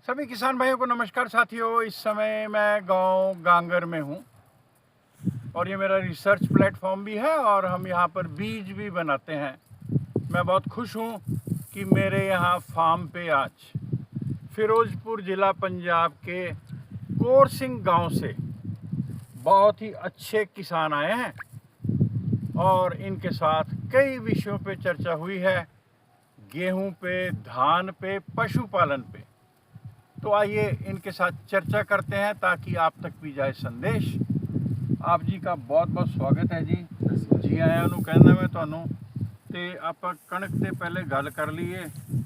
सभी किसान भाइयों को नमस्कार साथियों। इस समय मैं गांव गांगर में हूं और ये मेरा रिसर्च प्लेटफॉर्म भी है और हम यहां पर बीज भी बनाते हैं। मैं बहुत खुश हूं कि मेरे यहां फार्म पे आज फिरोजपुर ज़िला पंजाब के कोरसिंग गांव से बहुत ही अच्छे किसान आए हैं और इनके साथ कई विषयों पे चर्चा हुई है, गेहूं पे, धान पे, पशुपालन पे। तो आइए इनके साथ चर्चा करते हैं ताकि आप तक भी जाए संदेश। आप जी का बहुत बहुत स्वागत है जी। जी आया ਨੂੰ कहना मैं ਤੁਹਾਨੂੰ ਤੇ ਆਪਾਂ ਕਣਕ ਤੇ ਪਹਿਲੇ ਗੱਲ ਕਰ ਲਈਏ।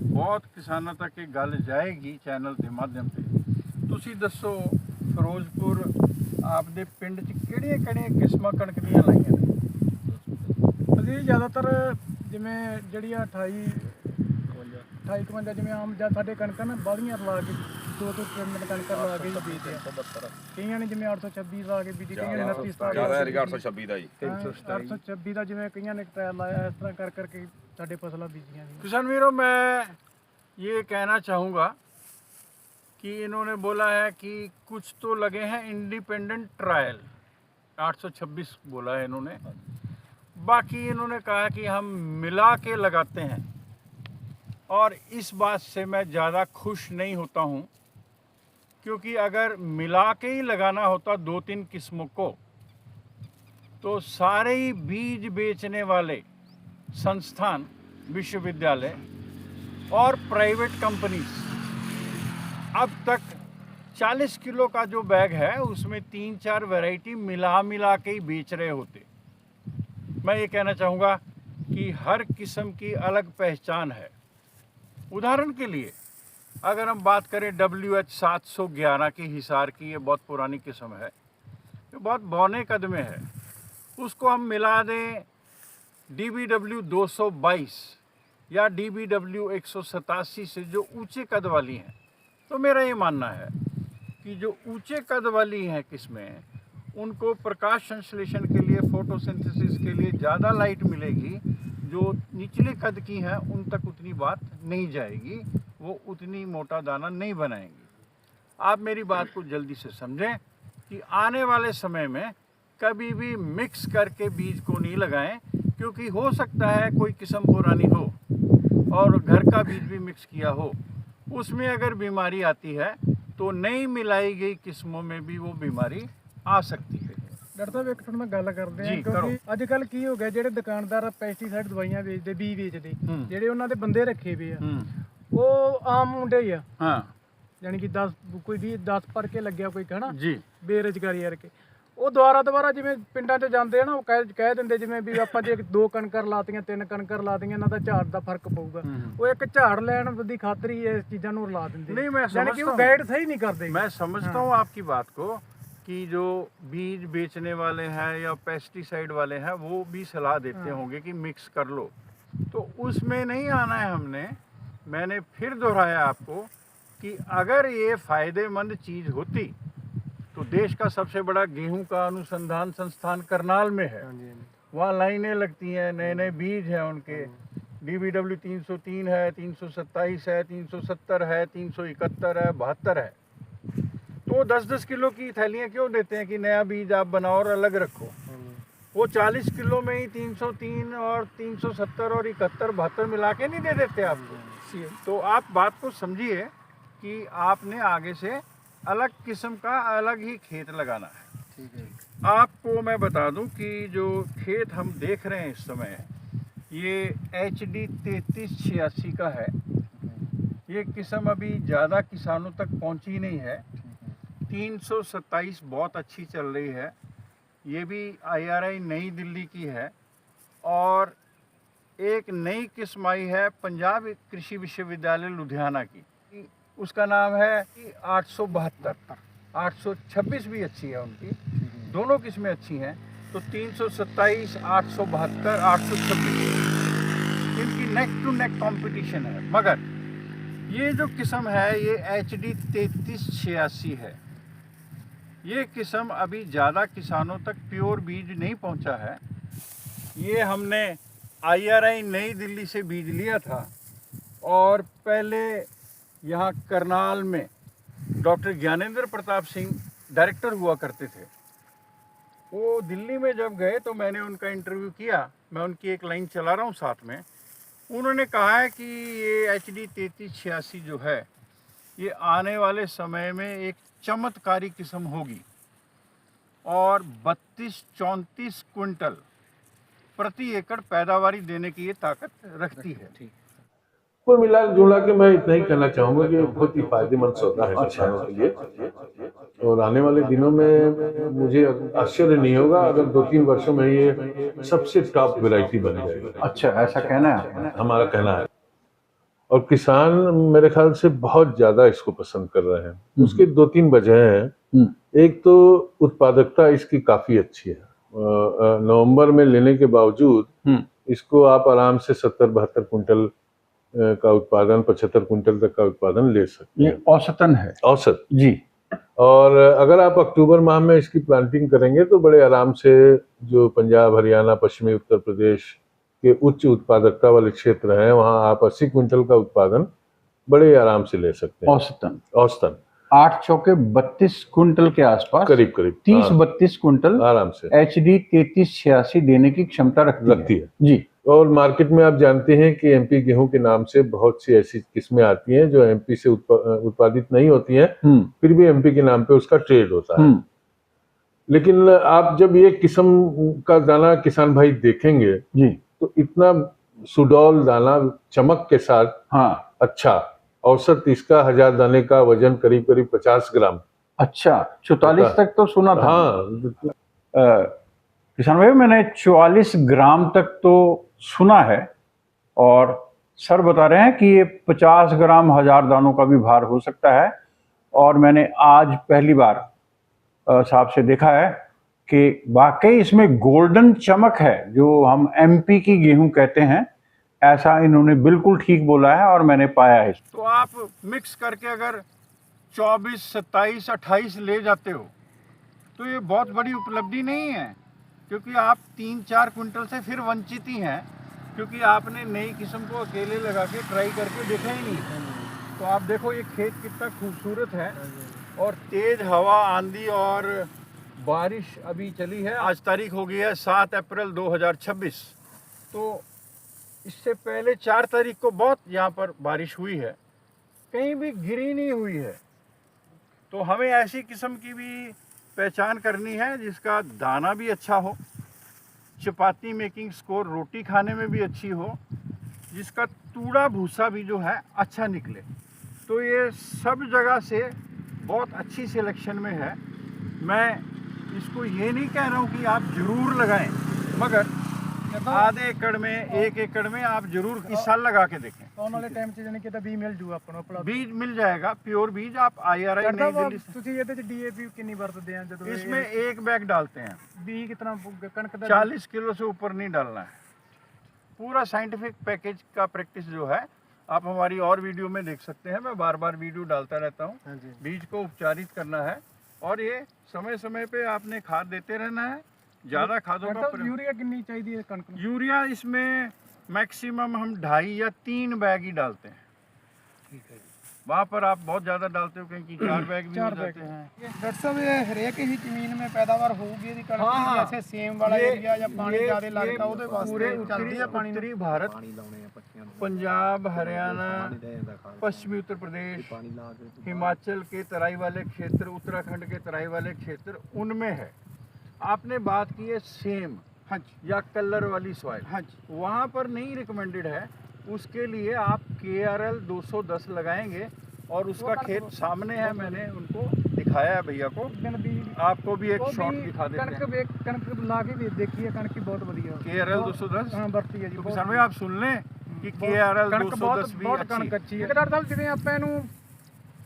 ਬਹੁਤ ਕਿਸਾਨਾਂ ਤੱਕ ਇਹ ਗੱਲ ਜਾਏਗੀ ਚੈਨਲ ਦੇ ਮਾਧਿਅਮ ਤੇ। ਤੁਸੀਂ ਦੱਸੋ ਫਿਰੋਜ਼ਪੁਰ ਆਪਦੇ ਪਿੰਡ 'ਚ ਕਿਹੜੀਆਂ ਕਿਸਮਾਂ ਕਣਕ ਦੀਆਂ ਲਾਈਆਂ ਨੇ? ਅਸੀਂ ਜ਼ਿਆਦਾਤਰ ਜਿਵੇਂ ਜਿਹੜੀ 28 ਜਿਵੇਂ ਆਮ ਜਾਂ ਸਾਡੇ ਕਣਕਾਂ ਨਾ ਬਾਹਲੀਆਂ ਲਾ ਕੇ 2-3 ਕਣਕਾਂ ਲਾ ਕੇ ਬੀਜਦੇ ਆ। ਕਈਆਂ ਨੇ ਜਿਵੇਂ 826 ਲਾ ਕੇ ਬੀਜੀ, ਕਈਆਂ ਨੇ 29 ਜ਼ਿਆਦਾ ਹੈ 826 ਦਾ ਜੀ 826 ਦਾ ਜਿਵੇਂ ਕਈਆਂ ਨੇ ਟਰਾਇਲ ਲਾਇਆ। ਇਸ ਤਰ੍ਹਾਂ ਕਰਕੇ ਸਾਡੇ ਫਸਲਾਂ ਬੀਜੀਆਂ ਨੇ। किसान वीरों, मैं ये कहना चाहूँगा कि इन्होंने बोला है कि कुछ तो लगे हैं इंडिपेंडेंट ट्रायल, 826 बोला है इन्होंने। बाकी इन्होंने कहा कि हम मिला के लगाते हैं और इस बात से मैं ज़्यादा खुश नहीं होता हूँ, क्योंकि अगर मिला के ही लगाना होता 2-3 किस्मों को तो सारे ही बीज बेचने वाले संस्थान, विश्वविद्यालय और प्राइवेट कंपनीज अब तक 40 किलो का जो बैग है उसमें 3-4 वैरायटी मिला के ही बेच रहे होते। मैं ये कहना चाहूँगा कि हर किस्म की अलग पहचान है। उदाहरण के लिए अगर हम बात करें WH 711 की हिसार की, ये बहुत पुरानी किस्म है, ये बहुत बौने कद में है, उसको हम मिला दें DBW 222 या DBW 187 से जो ऊंचे कद वाली हैं, तो मेरा ये मानना है कि जो ऊंचे कद वाली हैं किस्में, उनको प्रकाश संश्लेषण के लिए, फोटोसिंथेसिस के लिए ज़्यादा लाइट मिलेगी। जो निचले कद की हैं उन तक उतनी बात नहीं जाएगी, वो उतनी मोटा दाना नहीं बनाएंगी। आप मेरी बात को जल्दी से समझें कि आने वाले समय में कभी भी मिक्स करके बीज को नहीं लगाएं, क्योंकि हो सकता है कोई किस्म पुरानी हो और घर का बीज भी मिक्स किया हो, उसमें अगर बीमारी आती है तो नई मिलाई गई किस्मों में भी वो बीमारी आ सकती है। ਡਾਕਟਰ ਸਾਹਿਬ, ਇੱਕ ਤੁਹਾਨੂੰ ਮੈਂ ਗੱਲ ਕਰਦੇ ਜੀ, ਹਾਂ, ਕਰੋ। ਕਿਉਂਕਿ ਅੱਜ ਕੱਲ ਕੀ ਹੋ ਗਿਆ, ਜਿਹੜੇ ਦੁਕਾਨਦਾਰ ਪੈਸਟੀਸਾਈਡ ਦਵਾਈਆਂ ਵੇਚਦੇ, ਬੀ ਵੇਚਦੇ, ਹੂੰ। ਜਿਹੜੇ ਉਹਨਾਂ ਦੇ ਬੰਦੇ ਰੱਖੇ ਵੇ ਆ, हम्म, ਉਹ ਆਮ ਮੁੰਡੇ ਹੀ ਆ। हाँ ਯਾਨੀ ਕਿ 10 ਪੜ੍ਹ ਕੇ ਲੱਗਿਆ ਕੋਈ ਹਨਾ, जी, ਬੇਰੁਜ਼ਗਾਰੀ ਕਰਕੇ ਉਹ ਦੁਬਾਰਾ ਜਿਵੇਂ ਪਿੰਡਾਂ 'ਚ ਜਾਂਦੇ ਆ ਨਾ, ਉਹ ਕਹਿ ਦਿੰਦੇ ਜਿਵੇਂ ਵੀ ਆਪਾਂ ਜੇ 2 ਕਣਕਾਂ ਲਾਤੀਆਂ, 3 ਕਣਕਾਂ ਲਾਤੀਆਂ, ਇਹਨਾਂ ਦਾ ਝਾੜ ਦਾ ਫਰਕ ਪਊਗਾ। ਉਹ ਇੱਕ ਝਾੜ ਲੈਣ ਦੀ ਖਾਤਰ ਹੀ ਇਸ ਚੀਜ਼ਾਂ ਨੂੰ ਰਲਾ ਦਿੰਦੇ। नहीं मैं ਯਾਨੀ ਕਿ समझता ਉਹ हूँ, ਗਾਈਡ ਸਹੀ ਨਹੀਂ ਕਰਦੇ। मैं समझता हूँ आपकी बात को कि जो बीज बेचने वाले हैं या पेस्टिसाइड वाले हैं वो भी सलाह देते होंगे कि मिक्स कर लो, तो उसमें नहीं आना है हमने। मैंने फिर दोहराया आपको कि अगर ये फ़ायदेमंद चीज़ होती तो देश का सबसे बड़ा गेहूं का अनुसंधान संस्थान करनाल में है। वहाँ लाइनें लगती हैं, नए नए बीज हैं उनके। DBW 303 है, 327 है, 370 है, 371 है, 72 है। तो 10-10 किलो की थैलियाँ क्यों देते हैं कि नया बीज आप बनाओ और अलग रखो? वो 40 किलो में ही 303 और 370 और 71, 72 मिला के नहीं दे देते आपको। तो आप बात को समझिए कि आपने आगे से अलग किस्म का अलग ही खेत लगाना है। ठीक है। आपको मैं बता दूं कि जो खेत हम देख रहे हैं इस समय, ये HD 3386 का है। ये किस्म अभी ज़्यादा किसानों तक पहुंची नहीं है। 327 बहुत अच्छी चल रही है। ये भी IRI नई दिल्ली की है। और एक नई किस्म आई है पंजाब कृषि विश्वविद्यालय लुधियाना की, उसका नाम है 872। 826 भी अच्छी है उनकी, दोनों किस्में अच्छी हैं। तो 327, 872, 826 इनकी नेक टू नेक कंपटीशन है। मगर ये जो किस्म है ये HD 3386 है। ये किस्म अभी ज़्यादा किसानों तक प्योर बीज नहीं पहुंचा है। ये हमने IRI नई दिल्ली से बीज लिया था और पहले यहाँ करनाल में डॉक्टर ज्ञानेंद्र प्रताप सिंह डायरेक्टर हुआ करते थे। वो दिल्ली में जब गए तो मैंने उनका इंटरव्यू किया, मैं उनकी एक लाइन चला रहा हूँ साथ में। उन्होंने कहा है कि ये HD 3386 जो है ये आने वाले समय में एक चमत्कारी किस्म होगी और 32-34 क्विंटल प्रति एकड़ पैदावारी देने की ये ताकत रखती है। कुल मिला जुला के मैं इतना ही कहना चाहूंगा कि बहुत ही फायदेमंद सौदा है किसानों के लिए, और आने वाले दिनों में मुझे आश्चर्य नहीं होगा अगर 2-3 वर्षों में ये सबसे टॉप वैरायटी बन जाएगी। अच्छा, ऐसा कहना है? हमारा कहना है। और किसान मेरे ख्याल से बहुत ज्यादा इसको पसंद कर रहे हैं। उसके 2-3 वजह हैं। एक तो उत्पादकता इसकी काफी अच्छी है। नवंबर में लेने के बावजूद इसको आप आराम से 70-72 क्विंटल का उत्पादन, 75 क्विंटल तक का उत्पादन ले सकते हैं। ये औसतन है? औसत जी। और अगर आप अक्टूबर माह में इसकी प्लांटिंग करेंगे तो बड़े आराम से जो पंजाब, हरियाणा, पश्चिमी उत्तर प्रदेश के उच्च उत्पादकता वाले क्षेत्र हैं वहां आप 80 क्विंटल का उत्पादन बड़े आराम से ले सकते हैं। औसतन 8 चौके 32 क्विंटल के आसपास, करीब 30-32 क्विंटल आराम से HD 3386 देने की क्षमता रखती है जी। और मार्केट में आप जानते हैं कि MP गेहूं के नाम से बहुत सी ऐसी किस्में आती हैं जो MP से उत्पादित नहीं होती हैं, फिर भी MP के नाम पे उसका ट्रेड होता है। लेकिन आप जब ये किस्म का दाना किसान भाई देखेंगे जी, तो इतना सुडौल दाना चमक के साथ, हाँ, अच्छा, औसत इसका 1000 दाने का वजन करीब 50 ग्राम। अच्छा, 44 तक तो सुना था। हाँ, किसान भाई मैंने 44 ग्राम तक तो सुना है, और सर बता रहे हैं कि ये 50 ग्राम 1000 दानों का भी भार हो सकता है। और मैंने आज पहली बार साहब से देखा है कि वाकई इसमें गोल्डन चमक है, जो हम MP की गेहूं कहते हैं, ऐसा इन्होंने बिल्कुल ठीक बोला है और मैंने पाया है। तो आप मिक्स करके अगर 24, 27, 28 ले जाते हो तो ये बहुत बड़ी उपलब्धि नहीं है, क्योंकि आप 3-4 क्विंटल से फिर वंचित ही हैं, क्योंकि आपने नई किस्म को अकेले लगा के ट्राई करके देखा ही नहीं। तो आप देखो ये खेत कितना खूबसूरत है, और तेज हवा, आंधी और बारिश अभी चली है। आज तारीख हो गई है 7 अप्रैल 2026। तो इससे पहले 4 तारीख को बहुत यहाँ पर बारिश हुई है, कहीं भी गिरी नहीं हुई है। तो हमें ऐसी किस्म की भी पहचान करनी है जिसका दाना भी अच्छा हो, चपाती मेकिंग स्कोर, रोटी खाने में भी अच्छी हो, जिसका तूड़ा भूसा भी जो है अच्छा निकले। तो ये सब जगह से बहुत अच्छी सिलेक्शन में है। मैं इसको ये नहीं कह रहा हूँ कि आप जरूर लगाएं, मगर आधे एकड़ में, 1 एकड़ में आप जरूर इस साल लगा के देखें। आने वाले टाइम 'ਚ ਜਾਨੀ ਕਿ ਤਾਂ ਬੀਜ ਮਿਲ ਜੂ ਆਪਾਂ ਨੂੰ, ਆਪਣਾ बीज मिल जाएगा, प्योर बीज। आप IRI नहीं दिल्ली से। ਤੁਸੀਂ ਇਹਦੇ 'ਚ DAP ਕਿੰਨੀ ਵਰਤਦੇ ਆ ਜਦੋਂ इसमें 1 बैग डालते हैं। ਬੀਜ ਕਿਤਨਾ ਕਣਕ ਦਾ 40 किलो से ऊपर नहीं डालना है। पूरा साइंटिफिक पैकेज का प्रैक्टिस जो है आप हमारी और वीडियो में देख सकते हैं। मैं बार बार वीडियो डालता रहता हूँ। बीज को उपचारित करना है, और ये समय समय पे आपने खाद देते रहना है। ज़्यादा खादों का यूरिया कितनी चाहिए है कणक में? यूरिया इसमें मैक्सिमम हम 2.5 या 3 बैग ही डालते हैं। ठीक है, वहाँ पर आप बहुत ज़्यादा डालते हो, कहीं 4 बैग भी हो जाते हैं। डॉक्टर साहब ये हरेक ही जमीन में पैदावार होगी यदि कणक की, जैसे सेम वाला एरिया या पानी ज़्यादा लगता है, ਉਹਦੇ पूरे उत्तरी भारत, पंजाब, हरियाणा, पश्चिमी उत्तर प्रदेश, हिमाचल के तराई वाले क्षेत्र, उत्तराखंड के तराई वाले क्षेत्र, उनमें है। आपने बात की है सेम, हाँ, या कलर वाली सॉइल, हाँ, वहाँ पर नहीं रिकमेंडेड है। उसके लिए आप KRL 210 लगाएंगे, और उसका खेत सामने है, मैंने उनको दिखाया है भैया को। आपको भी एक शॉट दिखा देते हैं। कणक ला के भी देखिए, कणक की बहुत बढ़िया KRL 210 हाँ बढ़ती है जी। किसान भाई आप सुन लें कि KRL 210 भी कणक अच्छी है। डॉक्टर साहब जिवें ਆਪਾਂ ਇਹਨੂੰ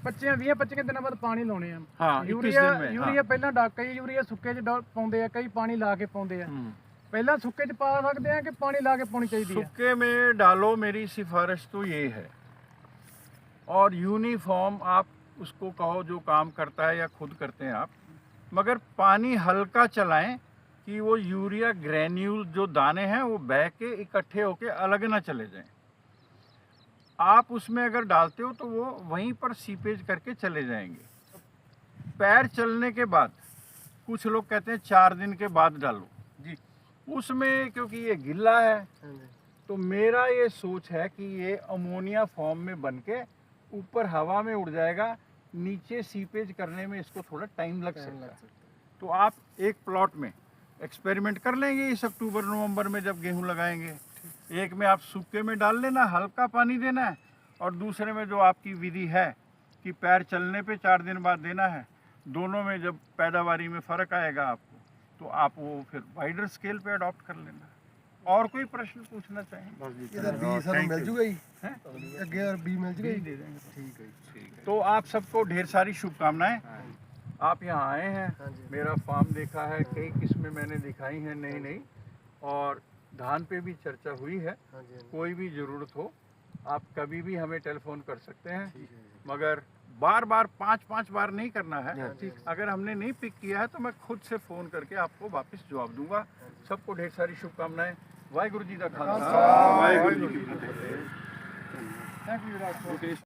25 ਦਿਨਾਂ ਬਾਅਦ ਪਾਣੀ ਲਾਉਣੇ ਆ, ਹਾਂ, ਯੂਰੀਆ ਪਹਿਲਾਂ ਕਈ ਯੂਰੀਆ ਸੁੱਕੇ 'ਚ ਪਾਉਂਦੇ ਆ, ਕਈ ਪਾਣੀ ਲਾ ਕੇ ਪਾਉਂਦੇ ਆ। पहला सूखे च पा सकते हैं कि पानी ला के पानी चाहिए? सूखे में डालो, मेरी सिफारिश तो ये है। और यूनिफॉर्म आप उसको कहो जो काम करता है या खुद करते हैं आप, मगर पानी हल्का चलाएं कि वो यूरिया ग्रैन्यूल जो दाने हैं वो बह के इकट्ठे होके अलग ना चले जाएं। आप उसमें अगर डालते हो तो वो वहीं पर सीपेज करके चले जाएंगे। पैर चलने के बाद कुछ लोग कहते हैं 4 दिन के बाद डालो जी। उसमें, क्योंकि ये गिल्ला है। हाँ जी। तो मेरा ये सोच है कि ये अमोनिया फॉर्म में बन के ऊपर हवा में उड़ जाएगा, नीचे सीपेज करने में इसको थोड़ा टाइम लग सकता है। तो आप एक प्लॉट में एक्सपेरिमेंट कर लेंगे इस अक्टूबर नवंबर में जब गेहूं लगाएंगे। एक में आप सूखे में डाल लेना, हल्का पानी देना है, और दूसरे में जो आपकी विधि है कि पैर चलने पे 4 दिन बाद देना है, दोनों में जब पैदावारी में फ़र्क आएगा आपको, तो आप वो फिर वाइडर स्केल पे अडॉप्ट कर लेना। और कोई प्रश्न पूछना चाहेंगे? ਇਹਦਾ ਬੀ ਸਾਨੂੰ ਮਿਲ ਜੂਗਾ ਜੀ हैं? ਅੱਗੇ ਯਾਰ ਬੀ ਮਿਲ ਜੂਗਾ जी, ਜੀ दे देंगे। ਠੀਕ ਹੈ ਜੀ तो आप सबको ढेर सारी शुभकामनाएं। आप यहाँ आए हैं, हाँ जी। मेरा फार्म देखा है, कई किस्में मैंने दिखाई हैं नई नई, और धान पे भी चर्चा हुई है। हाँ जी। कोई भी ज़रूरत हो आप कभी भी हमें टेलीफोन कर सकते हैं, मगर बार बार 5-5 बार नहीं करना है। अगर हमने नहीं पिक किया है तो मैं खुद से फ़ोन करके आपको वापस जवाब दूंगा। सबको ढेर सारी शुभकामनाएं। वाहिगुरु जी का खालसा, वाहिगुरु जी की फतेह। Thank you.